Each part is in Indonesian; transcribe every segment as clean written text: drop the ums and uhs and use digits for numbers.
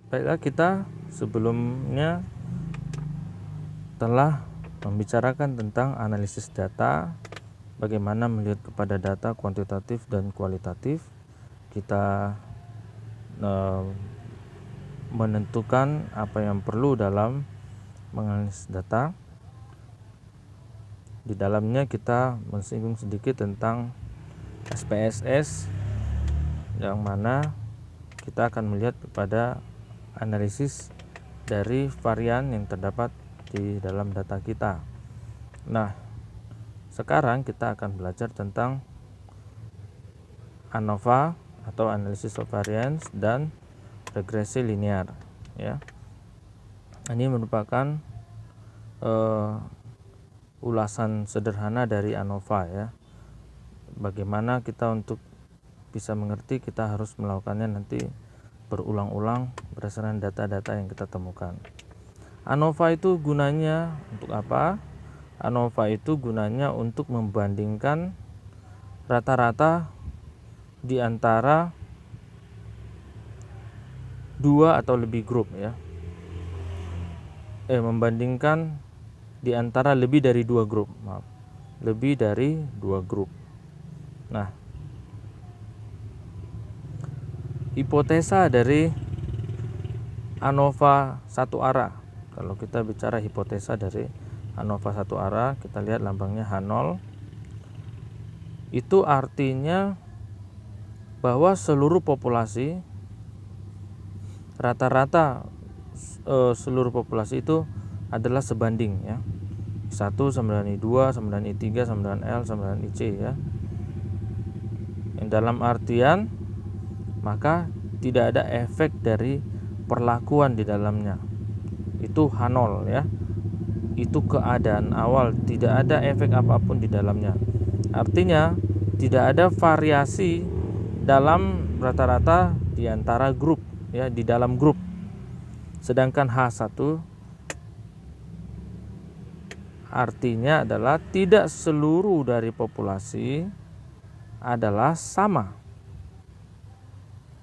Baiklah, kita sebelumnya telah membicarakan tentang analisis data, bagaimana melihat kepada data kuantitatif dan kualitatif. Kita menentukan apa yang perlu dalam menganalisis data. Di dalamnya kita mensinggung sedikit tentang SPSS, yang mana kita akan melihat kepada analisis dari varian yang terdapat di dalam data kita. Nah, sekarang kita akan belajar tentang ANOVA atau Analysis of Variance dan regresi linear, ya. Ini merupakan ulasan sederhana dari ANOVA, ya. Bagaimana kita untuk bisa mengerti, kita harus melakukannya nanti berulang-ulang berdasarkan data-data yang kita temukan. ANOVA itu gunanya untuk apa? ANOVA itu gunanya untuk membandingkan rata-rata di antara dua atau lebih grup, ya. Membandingkan di antara lebih dari dua grup, lebih dari dua grup. Nah, hipotesa dari ANOVA satu arah. Kalau kita bicara hipotesa dari ANOVA satu arah, kita lihat lambangnya H0. Itu artinya bahwa seluruh populasi, rata-rata seluruh populasi itu adalah sebanding, ya. 1 sama dengan I2 sama dengan I3 sama dengan L sama dengan IC, ya. Yang dalam artian maka tidak ada efek dari perlakuan di dalamnya. Itu H0, ya. Itu keadaan awal, tidak ada efek apapun di dalamnya. Artinya tidak ada variasi dalam rata-rata di antara grup, ya, di dalam grup. Sedangkan H1 artinya adalah tidak seluruh dari populasi adalah sama.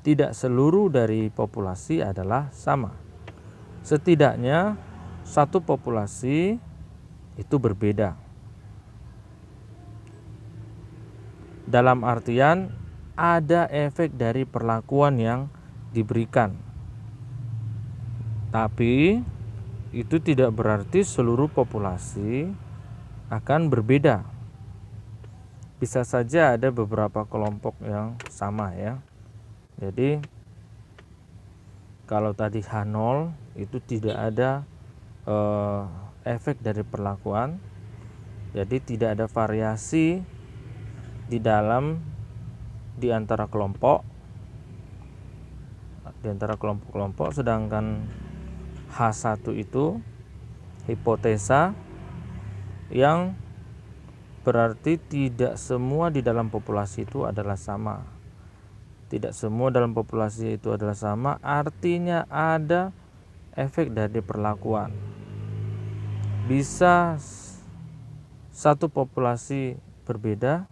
Tidak seluruh dari populasi adalah sama. Setidaknya satu populasi itu berbeda. Dalam artian ada efek dari perlakuan yang diberikan. Tapi itu tidak berarti seluruh populasi akan berbeda. Bisa saja ada beberapa kelompok yang sama, ya. Jadi kalau tadi H0 itu tidak ada efek dari perlakuan, jadi tidak ada variasi di antara kelompok, kelompok-kelompok. Sedangkan H1 itu hipotesa yang berarti tidak semua di dalam populasi itu adalah sama. Tidak semua dalam populasi itu adalah sama, artinya ada efek dari perlakuan. Bisa satu populasi berbeda,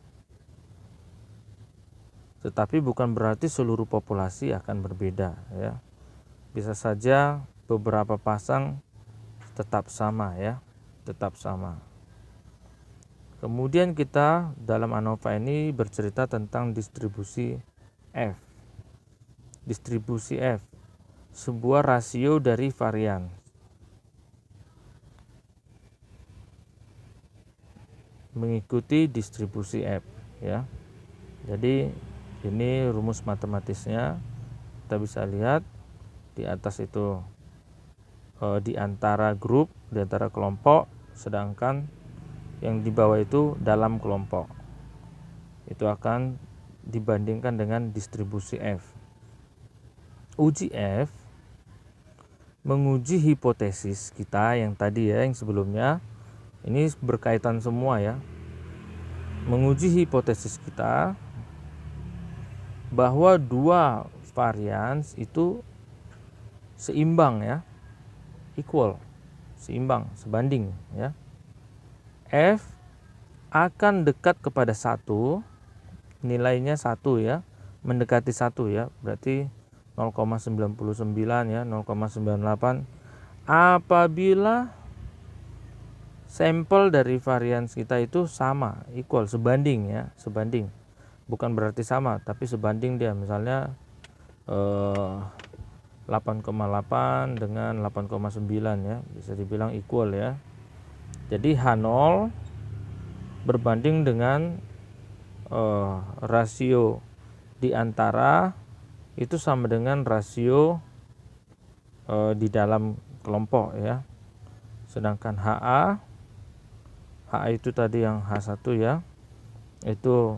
tetapi bukan berarti seluruh populasi akan berbeda, ya. Bisa saja beberapa pasang tetap sama, ya, tetap sama. Kemudian kita dalam ANOVA ini bercerita tentang distribusi F. Distribusi F, sebuah rasio dari varian. Mengikuti distribusi F, ya. Jadi ini rumus matematisnya. Kita bisa lihat di atas itu di antara grup, di antara kelompok, sedangkan yang di bawah itu dalam kelompok. Itu akan dibandingkan dengan distribusi F. Uji F menguji hipotesis kita yang tadi, ya, yang sebelumnya. Ini berkaitan semua, ya. Menguji hipotesis kita bahwa dua varian itu seimbang, ya, equal, seimbang, sebanding, ya. F akan dekat kepada 1, nilainya 1, ya, mendekati 1, ya. Berarti 0,99 ya, 0,98 apabila sampel dari varians kita itu sama, equal, sebanding ya, sebanding. Bukan berarti sama, tapi sebanding dia. Misalnya 8,8 dengan 8,9 ya, bisa dibilang equal ya. Jadi H0 berbanding dengan rasio di antara itu sama dengan rasio di dalam kelompok ya. Sedangkan HA itu tadi yang H1 ya, itu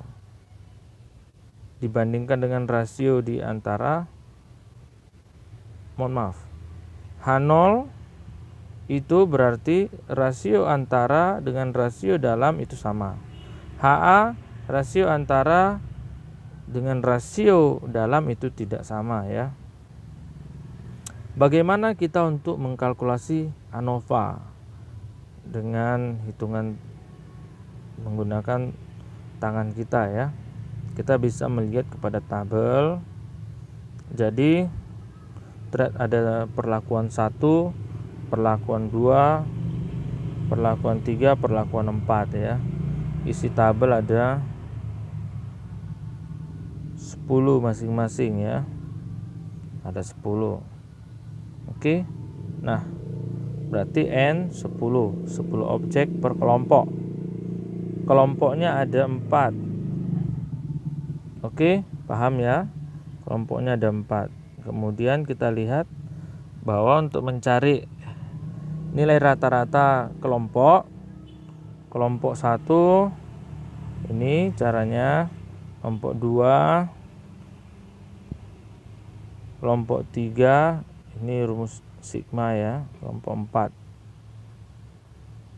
dibandingkan dengan rasio di antara, mohon maaf, H0 itu berarti rasio antara dengan rasio dalam itu sama. HA rasio antara dengan rasio dalam itu tidak sama ya. Bagaimana kita untuk mengkalkulasi ANOVA dengan hitungan menggunakan tangan kita ya? Kita bisa melihat kepada tabel. Jadi ada perlakuan 1, perlakuan 2, perlakuan 3, perlakuan 4 ya. Isi tabel ada 10 masing-masing ya. Ada 10. Oke. Nah, berarti N 10 objek per kelompok. Kelompoknya ada 4. Oke, paham ya? Kelompoknya ada 4. Kemudian kita lihat bahwa untuk mencari nilai rata-rata kelompok 1 ini caranya, kelompok 2, kelompok 3 ini rumus sigma ya, kelompok 4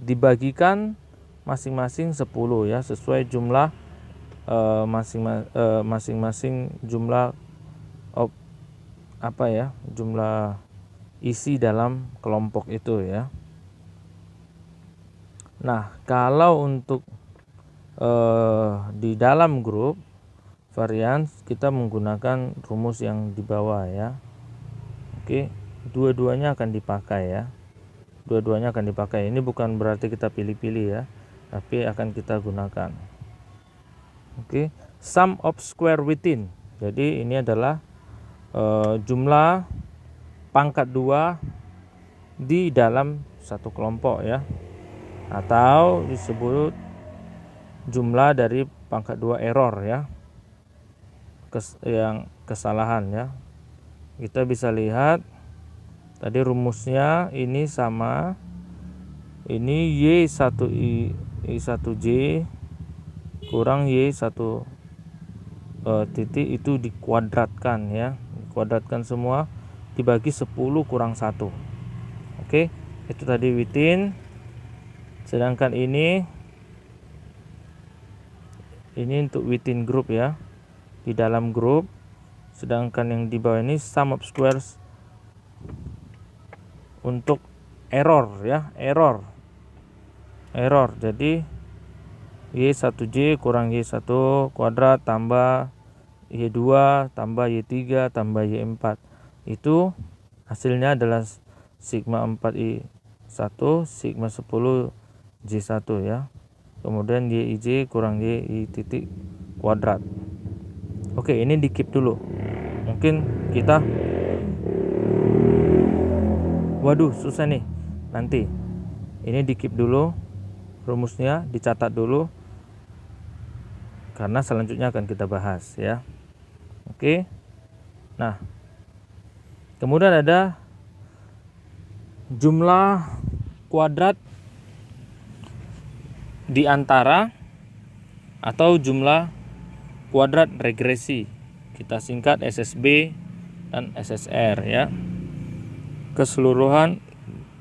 dibagikan masing-masing 10 ya, sesuai jumlah masing-masing jumlah jumlah isi dalam kelompok itu ya. Nah, kalau untuk di dalam grup varians kita menggunakan rumus yang di bawah ya. Oke, dua-duanya akan dipakai ya. Dua-duanya akan dipakai. Ini bukan berarti kita pilih-pilih ya, tapi akan kita gunakan. Oke, sum of square within. Jadi ini adalah jumlah pangkat 2 di dalam satu kelompok ya, atau disebut jumlah dari pangkat 2 error ya, yang kesalahan ya. Kita bisa lihat tadi rumusnya ini sama, ini Y1I1J kurang Y1 titik itu dikuadratkan ya, dikuadratkan semua dibagi 10 kurang 1. Oke, itu tadi within. Sedangkan ini untuk within group ya, di dalam grup. Sedangkan yang di bawah ini sum of squares untuk error ya, error. Jadi Y1J kurang Y1 kuadrat tambah Y2 tambah Y3 tambah Y4. Itu hasilnya adalah sigma 4I1 sigma 10 J1 ya. Kemudian YIJ kurang YI titik kuadrat. Oke, ini di keep dulu. Mungkin kita waduh susah nih. Nanti ini di keep dulu, rumusnya dicatat dulu, karena selanjutnya akan kita bahas ya. Oke. Nah, kemudian ada jumlah kuadrat di antara atau jumlah kuadrat regresi. Kita singkat SSB dan SSR ya. Keseluruhan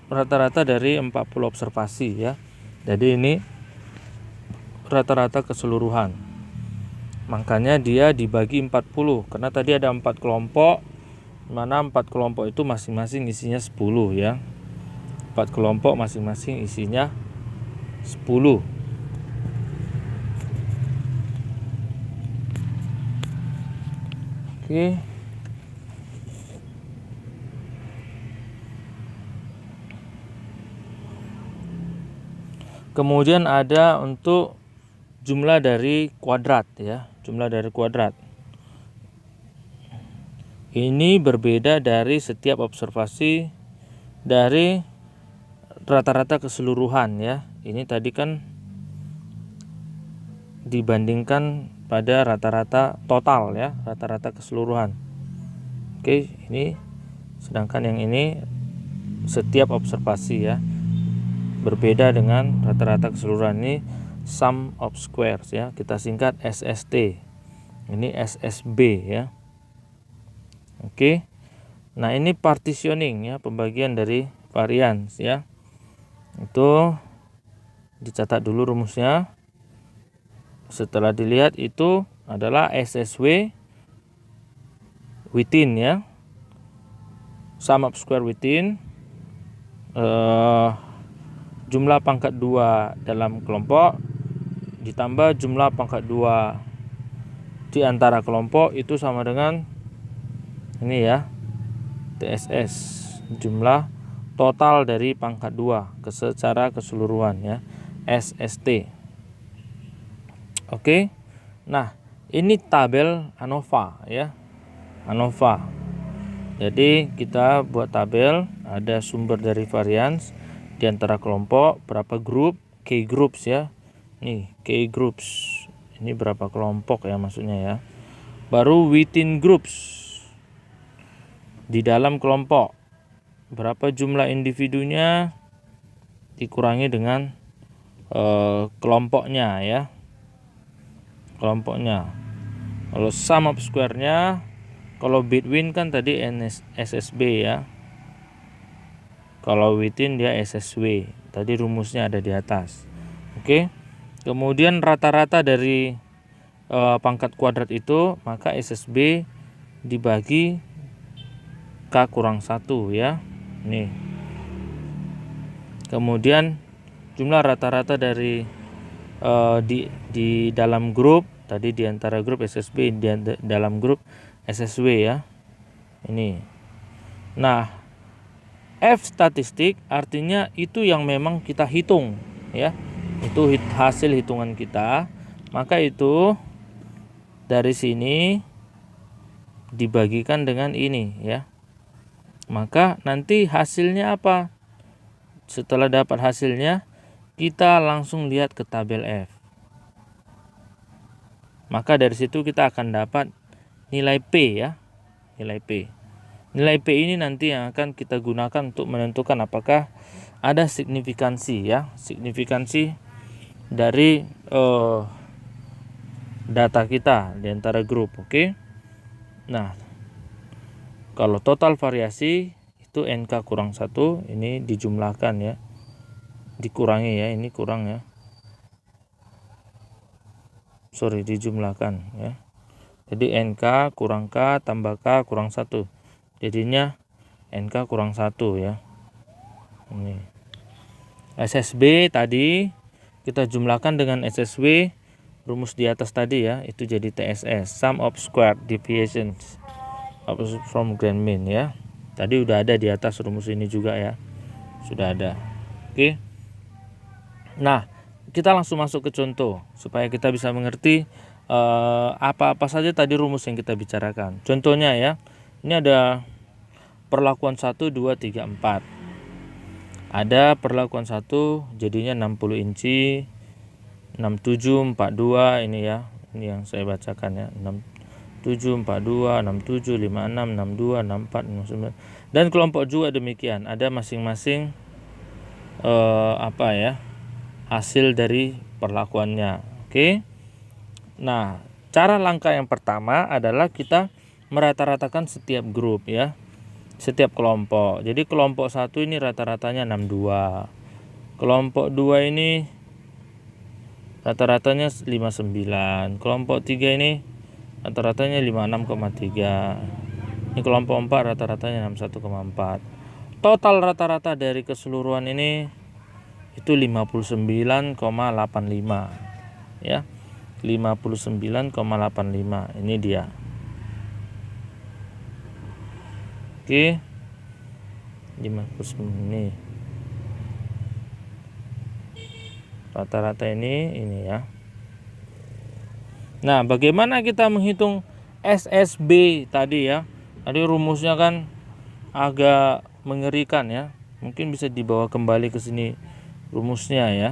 rata-rata dari 40 observasi ya. Jadi ini rata-rata keseluruhan. Makanya dia dibagi 40, karena tadi ada 4 kelompok, mana 4 kelompok itu masing-masing isinya 10 ya. 4 kelompok masing-masing isinya 10. Oke. Kemudian ada untuk jumlah dari kuadrat ya, jumlah dari kuadrat. Ini berbeda dari setiap observasi dari rata-rata keseluruhan ya. Ini tadi kan dibandingkan pada rata-rata total ya, rata-rata keseluruhan. Oke, ini sedangkan yang ini setiap observasi ya. Berbeda dengan rata-rata keseluruhan. Ini sum of squares ya. Kita singkat SST. Ini SSB ya. Oke. Nah, ini partitioning ya, pembagian dari varians ya. Itu dicatat dulu rumusnya. Setelah dilihat itu adalah SSW within ya. Sum of square within jumlah pangkat 2 dalam kelompok ditambah jumlah pangkat 2 di antara kelompok itu sama dengan ini ya, TSS, jumlah total dari pangkat 2 secara keseluruhan ya, SST. Oke. Nah, ini tabel ANOVA ya. ANOVA. Jadi kita buat tabel, ada sumber dari varians di antara kelompok, berapa grup, K groups ya. Nih, K groups. Ini berapa kelompok ya maksudnya ya. Baru within groups. Di dalam kelompok berapa jumlah individunya dikurangi dengan kelompoknya ya, kelompoknya. Kalau sum of square-nya, kalau between kan tadi SSB ya, kalau within dia SSW. Tadi rumusnya ada di atas. Oke. Kemudian rata-rata dari pangkat kuadrat itu, maka SSB dibagi K kurang 1 ya. Nih. Kemudian jumlah rata-rata dari di dalam grup, tadi di antara grup SSB, di dalam grup SSW ya. Ini. Nah, F statistik artinya itu yang memang kita hitung ya. Itu hasil hitungan kita. Maka itu dari sini dibagikan dengan ini ya. Maka nanti hasilnya apa? Setelah dapat hasilnya, kita langsung lihat ke tabel F. Maka dari situ kita akan dapat nilai P ya. Nilai P. Nilai P ini nanti yang akan kita gunakan untuk menentukan apakah ada signifikansi ya. Signifikansi dari data kita di antara grup. Oke. Nah, kalau total variasi itu NK kurang 1, ini dijumlahkan ya. Dikurangi ya, ini kurang ya. Dijumlahkan ya. Jadi NK kurang K tambah K kurang 1. Jadinya NK kurang 1 ya. Ini. SSB tadi kita jumlahkan dengan SSW rumus di atas tadi ya, itu jadi TSS, sum of square deviations from grand mean ya. Tadi udah ada di atas rumus ini juga ya. Sudah ada. Oke. Nah, kita langsung masuk ke contoh supaya kita bisa mengerti apa-apa saja tadi rumus yang kita bicarakan. Contohnya ya. Ini ada perlakuan 1 2 3 4. Ada perlakuan 1 jadinya 60 inci, 67 42 ini ya. Ini yang saya bacakan ya. 67 42 67 56 62 64 59. Dan kelompok juga demikian. Ada masing-masing hasil dari perlakuannya. Oke. Nah, cara langkah yang pertama adalah kita merata-ratakan setiap grup ya. Setiap kelompok. Jadi kelompok 1 ini rata-ratanya 62. Kelompok 2 ini rata-ratanya 59. Kelompok 3 ini rata-ratanya 56,3. Ini kelompok 4 rata-ratanya 61,4. Total rata-rata dari keseluruhan ini itu 59,85 ya. 59,85 ini dia. Oke. 59 ini. Rata-rata ini ya. Nah, bagaimana kita menghitung SSB tadi ya? Tadi rumusnya kan agak mengerikan ya. Mungkin bisa dibawa kembali ke sini rumusnya ya,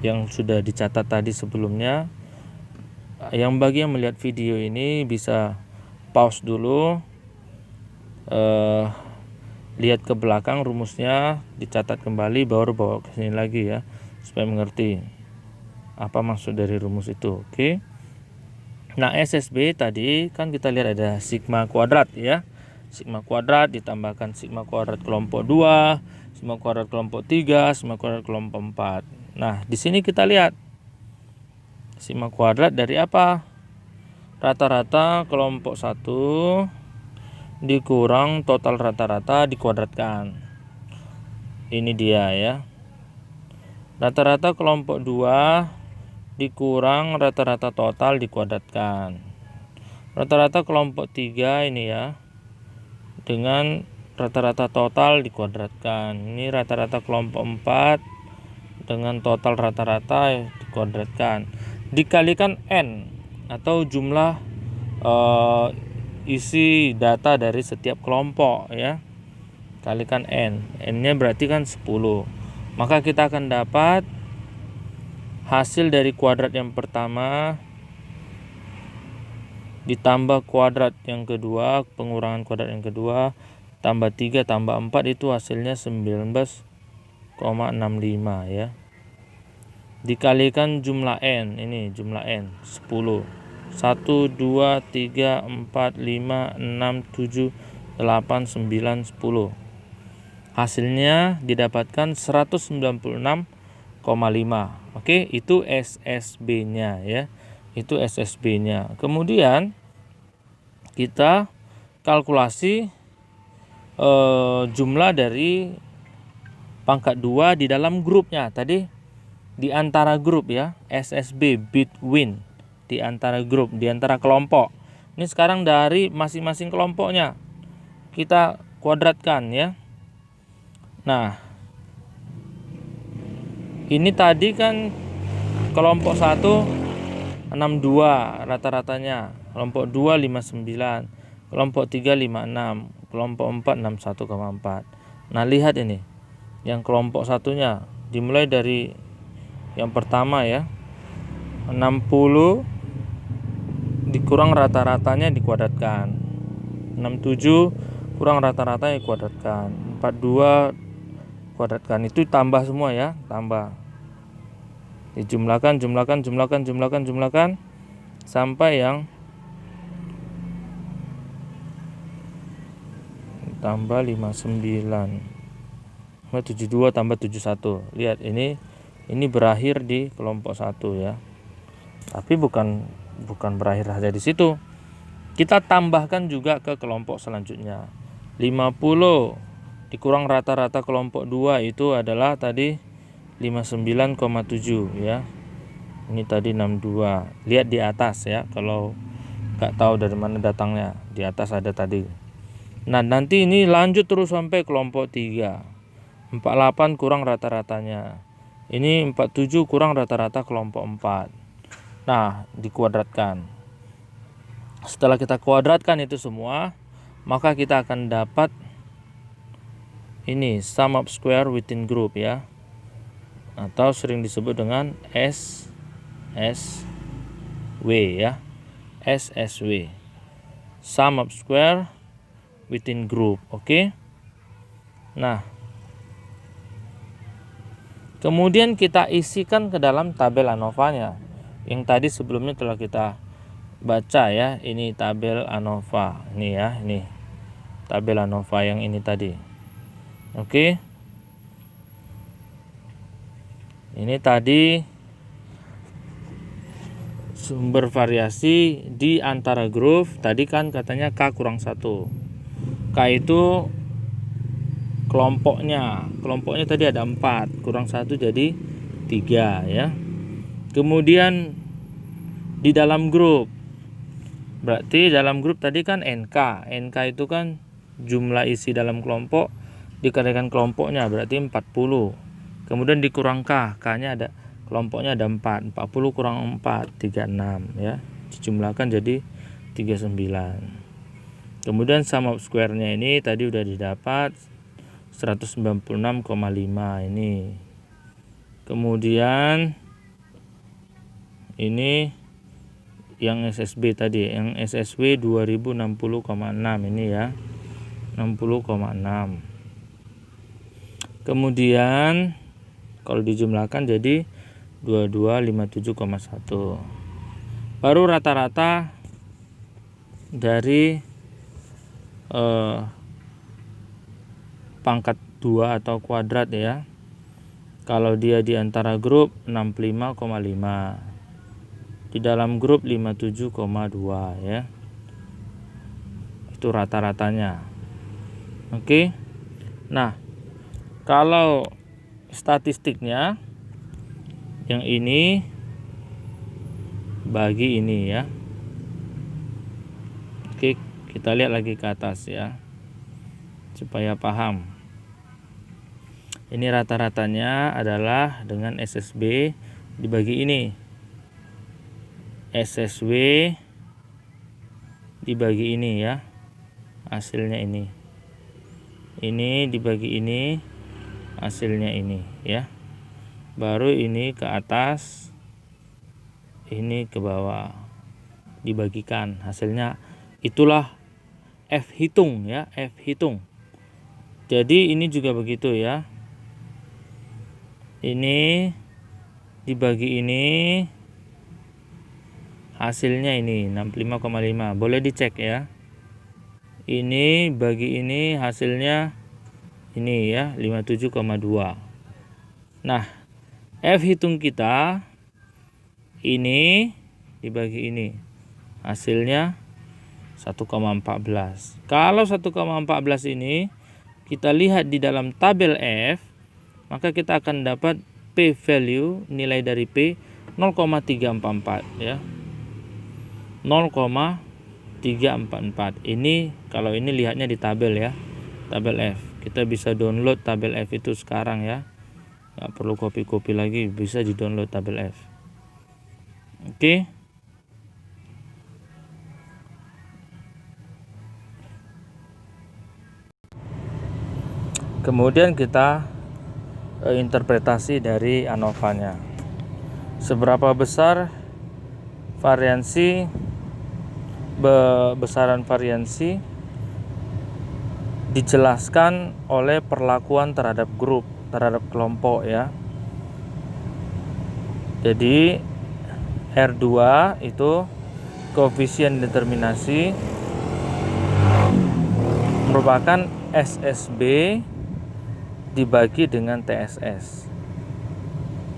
yang sudah dicatat tadi sebelumnya. Yang bagi yang melihat video ini bisa pause dulu, lihat ke belakang rumusnya, dicatat kembali, baru bawa ke sini lagi ya, supaya mengerti apa maksud dari rumus itu. Oke. Nah, SSB tadi kan kita lihat ada sigma kuadrat ya. Sigma kuadrat ditambahkan sigma kuadrat kelompok 2, sigma kuadrat kelompok 3, sigma kuadrat kelompok 4. Nah, di sini kita lihat sigma kuadrat dari apa? Rata-rata kelompok 1 dikurang total rata-rata dikuadratkan. Ini dia ya. Rata-rata kelompok 2 dikurang rata-rata total dikuadratkan. Rata-rata kelompok 3 ini ya, dengan rata-rata total dikuadratkan. Ini rata-rata kelompok 4 dengan total rata-rata dikuadratkan. Dikalikan N atau jumlah isi data dari setiap kelompok ya. Kalikan N. N-nya berarti kan 10. Maka kita akan dapat hasil dari kuadrat yang pertama ditambah kuadrat yang kedua, pengurangan kuadrat yang kedua, tambah 3 tambah 4 itu hasilnya 19,65 ya. Dikalikan jumlah N, ini jumlah N 10. 1, 2, 3, 4, 5, 6, 7, 8, 9, 10. Hasilnya didapatkan 196,5. Oke, itu SSB-nya ya. Itu SSB-nya. Kemudian kita kalkulasi jumlah dari pangkat 2 di dalam grupnya. Tadi di antara grup ya, SSB between, di antara grup, di antara kelompok. Ini sekarang dari masing-masing kelompoknya kita kuadratkan ya. Nah, ini tadi kan kelompok 1 62 rata-ratanya, kelompok 2 59, kelompok 3 56, kelompok 4 61,4. Nah, lihat ini. Yang kelompok satunya dimulai dari yang pertama ya, 60 dikurang rata-ratanya dikuadratkan. 67 kurang rata-ratanya dikuadratkan. 42 kuadratkan. Itu tambah semua ya, tambah. Dijumlahkan, jumlahkan sampai yang tambah 59. 72 tambah 71. Lihat ini berakhir di kelompok 1 ya. Tapi bukan berakhir saja di situ. Kita tambahkan juga ke kelompok selanjutnya. 50 dikurang rata-rata kelompok 2 itu adalah tadi 59,7 ya. Ini tadi 62. Lihat di atas ya, kalau nggak tahu dari mana datangnya. Di atas ada tadi. Nah, nanti ini lanjut terus sampai kelompok 3. 48 kurang rata-ratanya. Ini 47 kurang rata-rata kelompok 4. Nah, dikuadratkan. Setelah kita kuadratkan itu semua, maka kita akan dapat ini sum of square within group ya, atau sering disebut dengan SSW ya. SSW, sum of square within group. Oke. Nah, kemudian kita isikan ke dalam tabel ANOVA-nya. Yang tadi sebelumnya telah kita baca ya. Ini tabel ANOVA. Ini ya, ini tabel ANOVA yang ini tadi. Oke. Ini tadi sumber variasi di antara grup. Tadi kan katanya K kurang 1. K itu kelompoknya tadi ada 4, kurang 1 jadi 3 ya. Kemudian di dalam grup, berarti dalam grup tadi kan NK itu kan jumlah isi dalam kelompok dikalikan kelompoknya, berarti 40. Kemudian dikurang K, K-nya ada, kelompoknya ada 4, 40 kurang 4, 36 ya. Dijumlahkan jadi 39. Kemudian sum of square-nya ini tadi udah didapat 196,5 ini. Kemudian ini yang SSB tadi, yang SSW 2060,6 ini ya. 60,6. Kemudian kalau dijumlahkan jadi 2257,1. Baru rata-rata dari pangkat 2 atau kuadrat ya. Kalau dia di antara grup 65,5. Di dalam grup 57,2 ya. Itu rata-ratanya. Oke. Nah, kalau statistiknya yang ini bagi ini ya. Oke, kita lihat lagi ke atas ya, supaya paham. Ini rata-ratanya adalah dengan SSB dibagi ini. SSW dibagi ini ya. Hasilnya ini. Ini dibagi ini, hasilnya ini ya. Baru ini ke atas, ini ke bawah, dibagikan hasilnya. Itulah F hitung ya, F hitung. Jadi ini juga begitu ya. Ini dibagi ini, hasilnya ini 65,5. Boleh dicek ya. Ini bagi ini hasilnya ini ya, 57,2. Nah, F hitung kita ini dibagi ini, hasilnya 1,14. Kalau 1,14 ini kita lihat di dalam tabel F, maka kita akan dapat P value, nilai dari P 0,344 ya. 0,344. Ini kalau ini lihatnya di tabel ya, tabel F. Kita bisa download tabel F itu sekarang ya, nggak perlu copy-copy lagi, bisa di download tabel F. Oke. Kemudian kita interpretasi dari ANOVA-nya. Seberapa besar variansi, besaran variansi dijelaskan oleh perlakuan terhadap grup, terhadap kelompok ya. Jadi R2 itu koefisien determinasi merupakan SSB dibagi dengan TSS.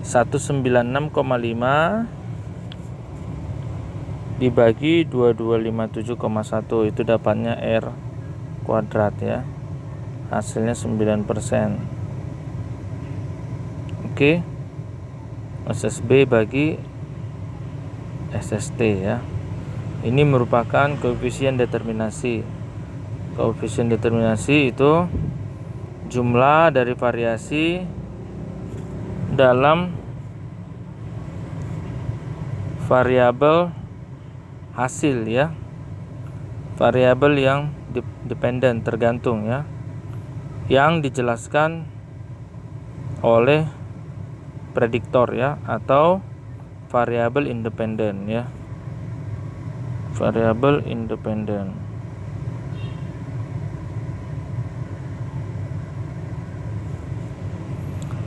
196,5 dibagi 2257,1, itu dapatnya R kuadrat ya. Hasilnya 9%. Oke. SSB bagi SST ya. Ini merupakan koefisien determinasi. Koefisien determinasi itu jumlah dari variasi dalam variabel hasil ya. Variabel yang dependen, tergantung ya, yang dijelaskan oleh prediktor ya, atau variabel independen ya. Variabel independen.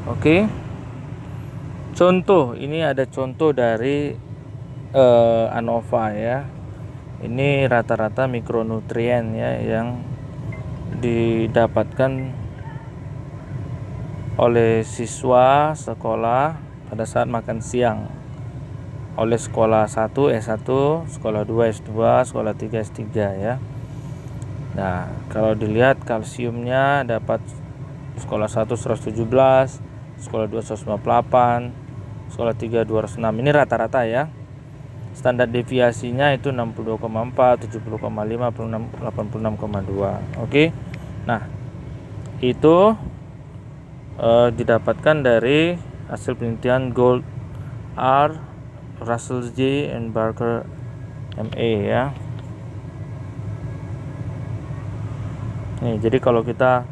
Oke. Contoh, ini ada contoh dari ANOVA ya. Ini rata-rata mikronutrien ya yang didapatkan oleh siswa sekolah pada saat makan siang, oleh sekolah 1 S1, sekolah 2 S2, sekolah 3 S3 ya. Nah, kalau dilihat kalsiumnya dapat sekolah 1 117, sekolah 2 158, sekolah 3 206. Ini rata-rata ya. Standar deviasinya itu 62,4, 70,5, 86,2. Oke. Nah, itu didapatkan dari hasil penelitian Gold R, Russell J, and Barker MA ya. Nih, jadi kalau kita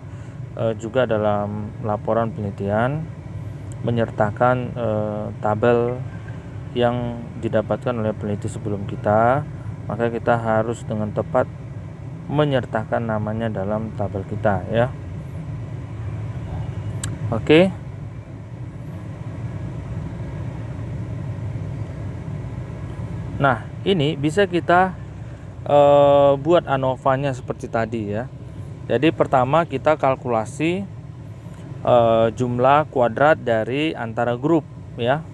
juga dalam laporan penelitian menyertakan tabel yang didapatkan oleh peneliti sebelum kita, maka kita harus dengan tepat menyertakan namanya dalam tabel kita ya. Oke. Nah, ini bisa kita buat ANOVA-nya seperti tadi ya. Jadi pertama kita kalkulasi jumlah kuadrat dari antara grup ya.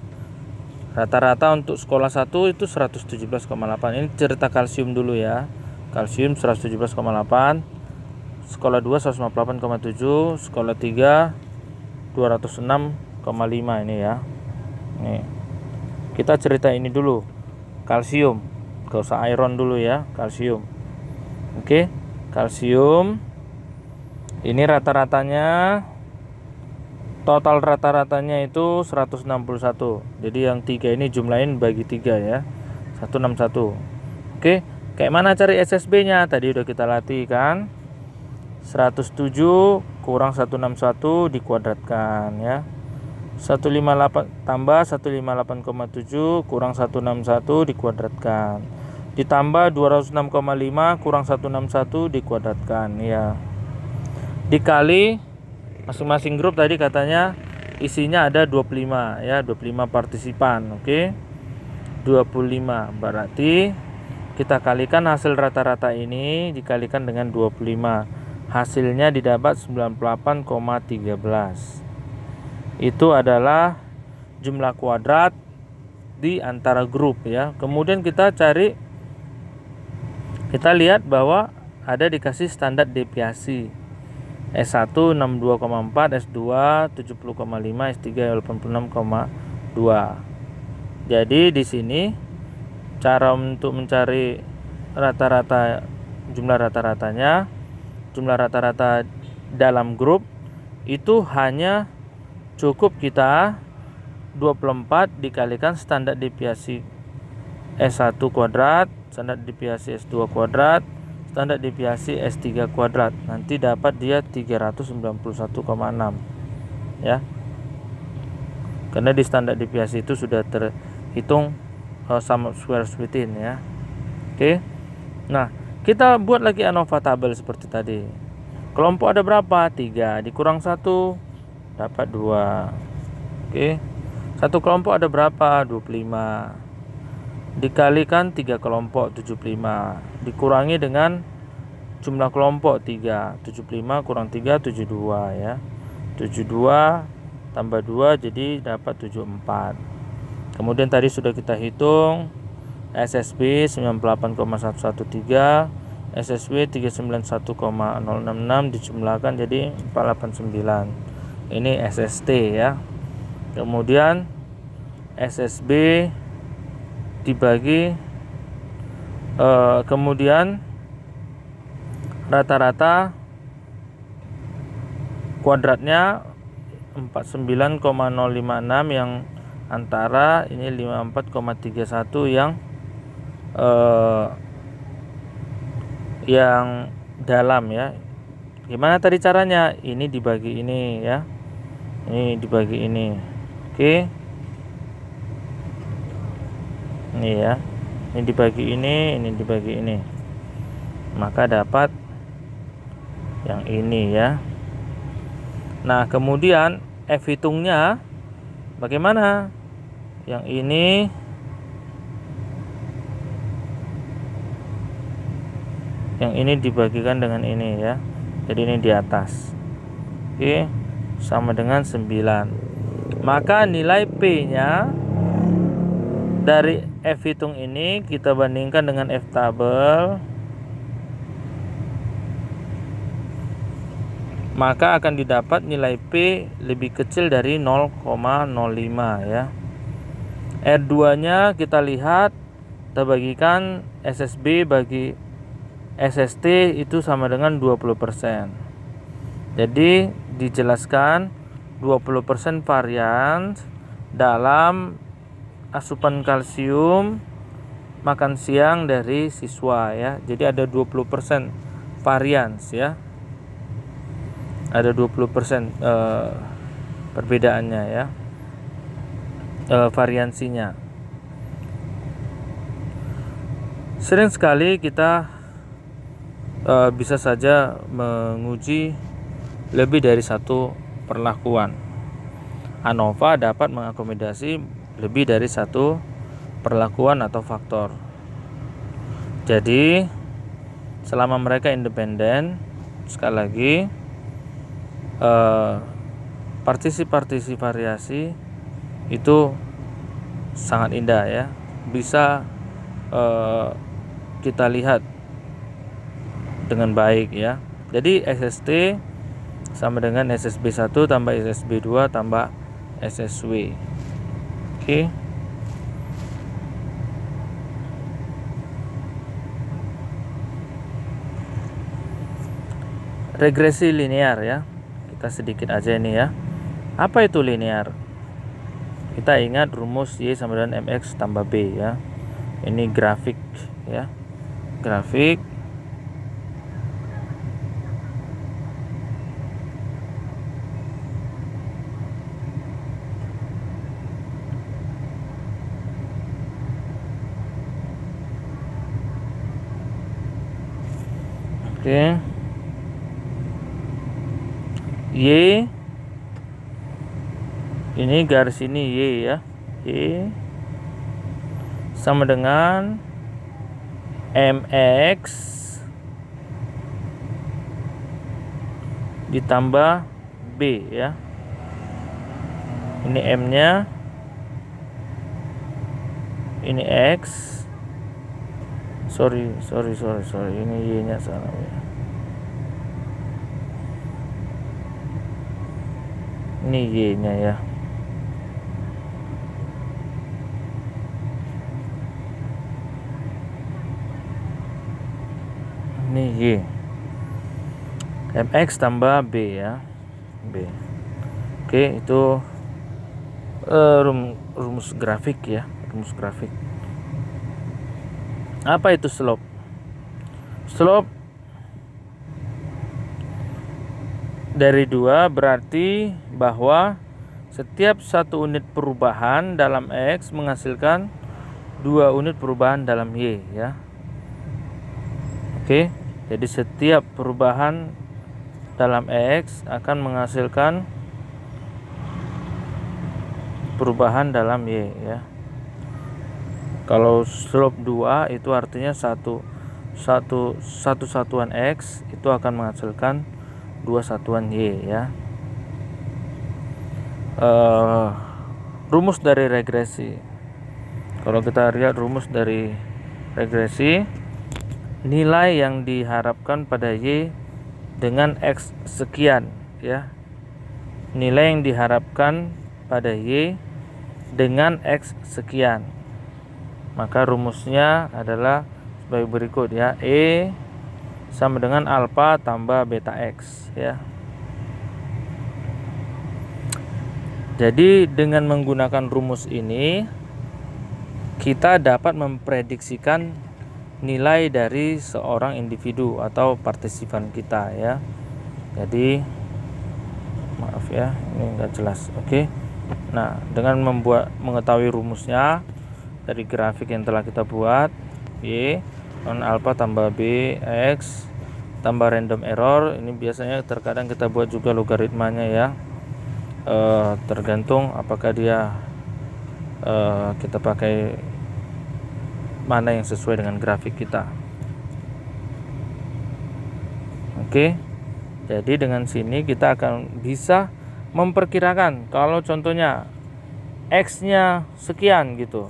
Rata-rata untuk sekolah 1 itu 117,8. Ini cerita kalsium dulu ya. Kalsium 117,8. Sekolah 2 158,7, sekolah 3 206,5 ini ya. Nih. Kita cerita ini dulu. Kalsium. Gak usah iron dulu ya, kalsium. Oke, kalsium. Ini rata-ratanya, total rata-ratanya itu 161. Jadi yang 3 ini jumlahin bagi 3 ya. 161. Oke, kayak mana cari SSB-nya? Tadi udah kita latih kan. 107 kurang 161 dikuadratkan ya. 158 tambah 158,7 kurang 161 dikuadratkan. Ditambah 206,5 kurang 161 dikuadratkan ya. Dikali masing-masing grup tadi katanya isinya ada 25 ya, 25 partisipan. Oke. 25 berarti kita kalikan hasil rata-rata ini dikalikan dengan 25. Hasilnya didapat 98,13. Itu adalah jumlah kuadrat di antara grup ya. Kemudian kita lihat bahwa ada dikasih standar deviasi. S1 62,4, S2 70,5, S3 86,2. Jadi di sini cara untuk mencari rata-rata jumlah rata-ratanya, jumlah rata-rata dalam grup itu hanya cukup kita 24 dikalikan standar deviasi S1 kuadrat, standar deviasi S2 kuadrat, standar deviasi S3 kuadrat. Nanti dapat dia 391,6 ya. Karena di standar deviasi itu sudah terhitung sum of squares within ya. Oke. Nah, kita buat lagi ANOVA tabel seperti tadi. Kelompok ada berapa? 3 dikurang 1 dapat 2. Oke. Satu kelompok ada berapa? 25. Dikalikan 3 kelompok 75. Dikurangi dengan jumlah kelompok 3. 75 kurang 3 72 ya. 72 tambah 2 jadi dapat 74. Kemudian tadi sudah kita hitung SSB 98,113, SSW 391,066 dijumlahkan jadi 489. Ini SST ya. Kemudian SSB dibagi kemudian rata-rata kuadratnya 49,056 yang antara ini 54,31 yang dalam ya. Gimana tadi caranya? Ini dibagi ini ya. Ini dibagi ini. Oke. Ini ya. Ini dibagi ini dibagi ini. Maka dapat yang ini ya. Nah, kemudian F hitungnya bagaimana? Yang ini dibagikan dengan ini ya. Jadi ini di atas. Oke, sama dengan 9. Maka nilai P-nya dari F hitung ini kita bandingkan dengan F tabel, maka akan didapat nilai P lebih kecil dari 0,05 ya. R2-nya kita lihat, kita bagikan SSB bagi SST itu sama dengan 20%. Jadi dijelaskan 20% varian dalam asupan kalsium makan siang dari siswa ya. Jadi ada 20% varians ya. Ada 20% perbedaannya ya. Variansinya. Sering sekali kita bisa saja menguji lebih dari satu perlakuan. ANOVA dapat mengakomodasi lebih dari satu perlakuan atau faktor. Jadi selama mereka independen, sekali lagi partisi variasi itu sangat indah ya, bisa kita lihat dengan baik ya. Jadi SST sama dengan SSB1 tambah SSB2 tambah SSW. Oke. Regresi linear ya. Kita sedikit aja ini ya. Apa itu linear? Kita ingat rumus Y sama dengan MX tambah B ya. Ini grafik ya. Grafik oke. Y ini garis ini Y ya. Y sama dengan MX ditambah B ya. Ini M-nya, ini X. Sorry, ini Y-nya salah ya. Ini Y-nya ya. Ini Y. MX tambah B ya. B. Oke, itu rumus grafik ya, rumus grafik. Apa itu slope? Slope dari 2 berarti bahwa setiap 1 unit perubahan dalam X menghasilkan 2 unit perubahan dalam Y ya. Oke, jadi setiap perubahan dalam X akan menghasilkan perubahan dalam Y ya. Kalau slope 2 itu artinya satu satuan X itu akan menghasilkan 2 satuan Y ya. Rumus dari regresi. Kalau kita lihat rumus dari regresi, nilai yang diharapkan pada Y dengan X sekian ya. Nilai yang diharapkan pada Y dengan X sekian. Maka rumusnya adalah sebagai berikut ya. E sama dengan alfa tambah beta X ya. Jadi dengan menggunakan rumus ini kita dapat memprediksikan nilai dari seorang individu atau partisipan kita ya. Jadi maaf ya, ini enggak jelas. Oke. Nah, dengan mengetahui rumusnya dari grafik yang telah kita buat, Y non alpha tambah B X tambah random error, ini biasanya terkadang kita buat juga logaritmanya ya, tergantung apakah dia kita pakai mana yang sesuai dengan grafik kita. Oke, jadi dengan sini kita akan bisa memperkirakan kalau contohnya X-nya sekian gitu,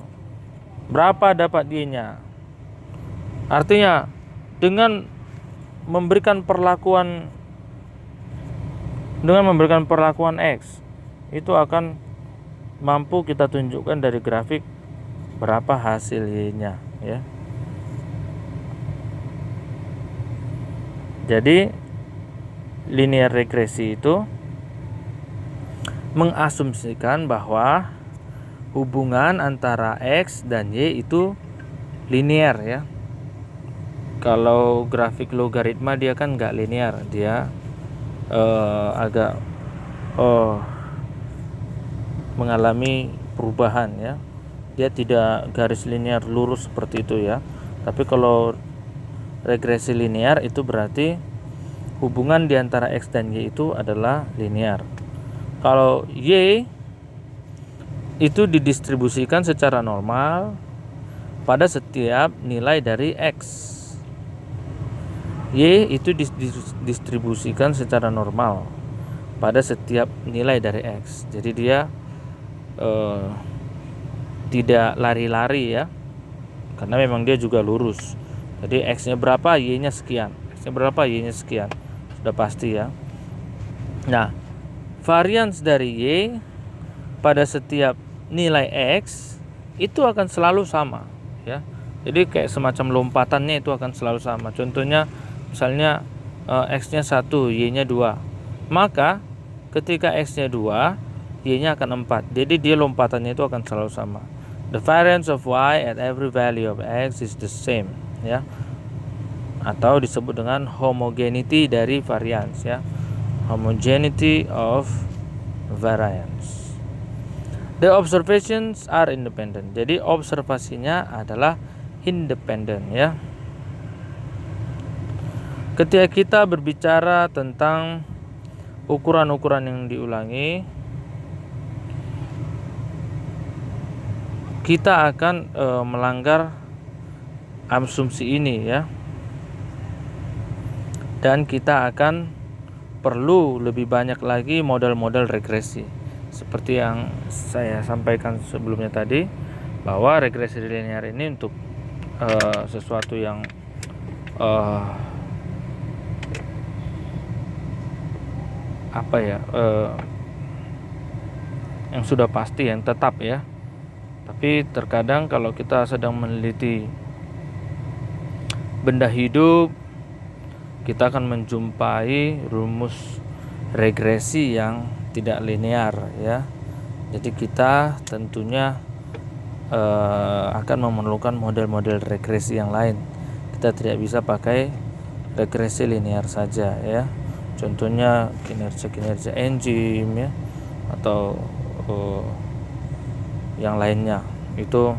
berapa dapat Y-nya. Artinya dengan memberikan perlakuan X itu akan mampu kita tunjukkan dari grafik berapa hasil Y-nya ya. Jadi linear regresi itu mengasumsikan bahwa hubungan antara X dan Y itu linear ya. Kalau grafik logaritma dia kan nggak linear, dia agak mengalami perubahan ya. Dia tidak garis linear lurus seperti itu ya. Tapi kalau regresi linear itu berarti hubungan di antara X dan Y itu adalah linear. Kalau Y itu didistribusikan secara normal pada setiap nilai dari X. Y itu didistribusikan secara normal pada setiap nilai dari X. Jadi dia tidak lari-lari ya, karena memang dia juga lurus. Jadi X-nya berapa, Y-nya sekian. X-nya berapa, Y-nya sekian. Sudah pasti ya. Nah, varians dari Y pada setiap nilai X itu akan selalu sama ya. Jadi kayak semacam lompatannya itu akan selalu sama. Contohnya misalnya X-nya 1, Y-nya 2. Maka ketika X-nya 2, Y-nya akan 4. Jadi dia lompatannya itu akan selalu sama. The variance of Y at every value of X is the same ya. Atau disebut dengan homogeneity dari variance ya. Homogeneity of variance. The observations are independent. Jadi observasinya adalah independen ya. Ketika kita berbicara tentang ukuran-ukuran yang diulangi, kita akan melanggar asumsi ini ya. Dan kita akan perlu lebih banyak lagi model-model regresi. Seperti yang saya sampaikan sebelumnya tadi, bahwa regresi linear ini untuk sesuatu yang yang sudah pasti, yang tetap ya. Tapi terkadang kalau kita sedang meneliti benda hidup, kita akan menjumpai rumus regresi yang tidak linear ya. Jadi kita tentunya akan memerlukan model-model regresi yang lain. Kita tidak bisa pakai regresi linear saja ya. Contohnya kinerja enzim ya, atau yang lainnya. Itu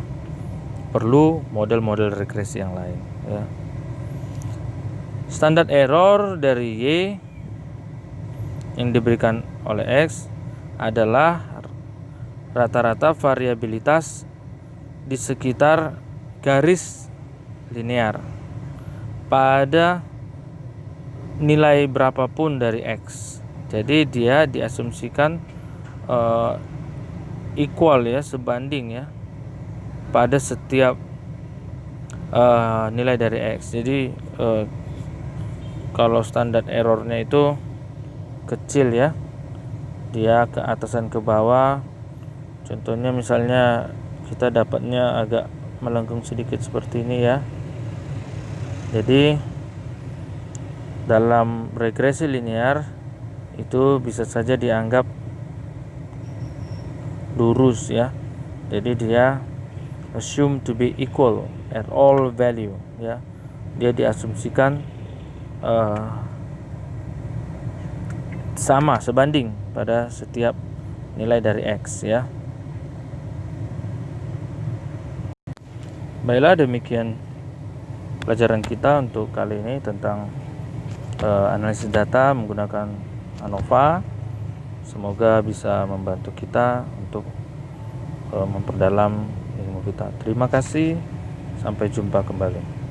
perlu model-model regresi yang lain ya. Standar error dari Y yang diberikan oleh X adalah rata-rata variabilitas di sekitar garis linear pada nilai berapapun dari X. Jadi dia diasumsikan equal ya, sebanding ya pada setiap nilai dari X. Jadi kalau standar errornya itu kecil ya, dia ke atasan ke bawah. Contohnya misalnya kita dapatnya agak melengkung sedikit seperti ini ya. Jadi dalam regresi linear itu bisa saja dianggap lurus ya. Jadi dia assumed to be equal at all value ya. Dia diasumsikan sama, sebanding pada setiap nilai dari X ya. Baiklah, demikian pelajaran kita untuk kali ini tentang analisis data menggunakan ANOVA. Semoga bisa membantu kita untuk memperdalam ilmu kita. Terima kasih, sampai jumpa kembali.